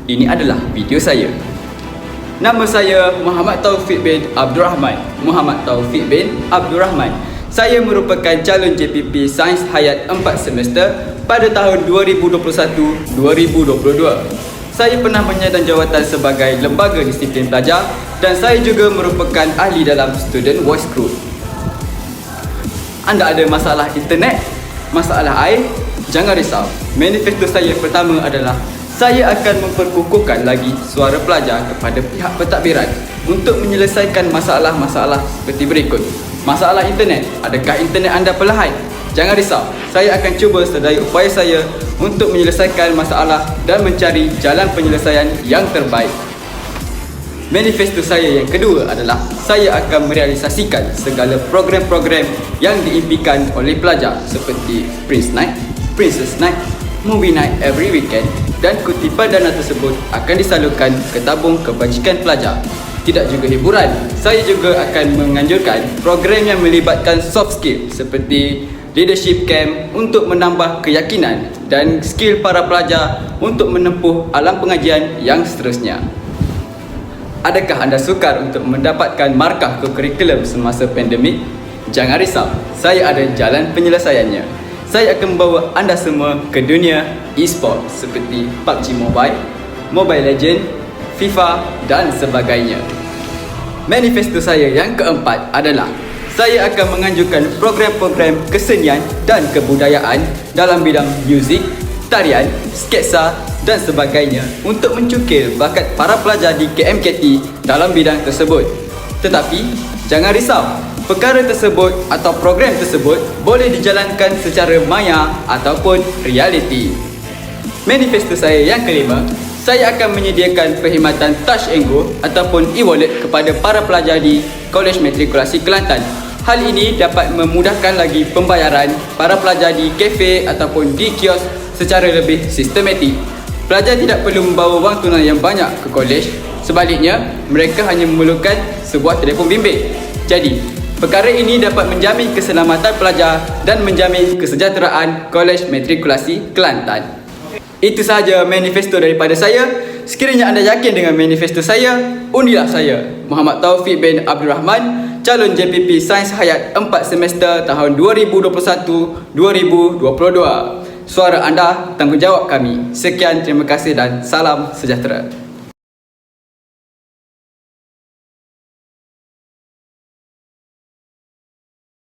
ini adalah video saya. Nama saya Muhammad Taufik bin Abdul Rahman. Muhammad Taufik bin Abdul Rahman. Saya merupakan calon JPP Sains Hayat 4 semester pada tahun 2021-2022. Saya pernah menyandang jawatan sebagai lembaga disiplin pelajar dan saya juga merupakan ahli dalam Student Voice Group. Anda ada masalah internet, masalah air? Jangan risau. Manifesto saya pertama adalah saya akan memperkukuhkan lagi suara pelajar kepada pihak pentadbiran untuk menyelesaikan masalah-masalah seperti berikut. Masalah internet, adakah internet anda perlahan? Jangan risau, saya akan cuba sedaya upaya saya untuk menyelesaikan masalah dan mencari jalan penyelesaian yang terbaik. Manifesto saya yang kedua adalah saya akan merealisasikan segala program-program yang diimpikan oleh pelajar seperti Prince Night, Princess Night, Movie Night every weekend dan kutipan dana tersebut akan disalurkan ke tabung kebajikan pelajar. Tidak juga hiburan, saya juga akan menganjurkan program yang melibatkan soft skill seperti leadership camp untuk menambah keyakinan dan skill para pelajar untuk menempuh alam pengajian yang seterusnya. Adakah anda sukar untuk mendapatkan markah kurikulum semasa pandemik? Jangan risau, saya ada jalan penyelesaiannya. Saya akan membawa anda semua ke dunia e-sport seperti PUBG Mobile, Mobile Legends, FIFA dan sebagainya. Manifesto saya yang keempat adalah saya akan menganjurkan program-program kesenian dan kebudayaan dalam bidang muzik, tarian, sketsa dan sebagainya untuk mencukir bakat para pelajar di KMKT dalam bidang tersebut. Tetapi, jangan risau, perkara tersebut atau program tersebut boleh dijalankan secara maya ataupun realiti. Manifesto saya yang kelima, saya akan menyediakan perkhidmatan Touch and Go ataupun e-wallet kepada para pelajar di Kolej Matrikulasi Kelantan. Hal ini dapat memudahkan lagi pembayaran para pelajar di kafe ataupun di kios secara lebih sistematik. Pelajar tidak perlu membawa wang tunai yang banyak ke kolej. Sebaliknya, mereka hanya memerlukan sebuah telefon bimbit. Jadi, perkara ini dapat menjamin keselamatan pelajar dan menjamin kesejahteraan Kolej Matrikulasi Kelantan. Itu sahaja manifesto daripada saya. Sekiranya anda yakin dengan manifesto saya, undilah saya, Muhammad Taufik bin Abdul Rahman, calon JPP Sains Hayat 4 semester tahun 2021-2022. Suara anda, tanggungjawab kami. Sekian, terima kasih dan salam sejahtera.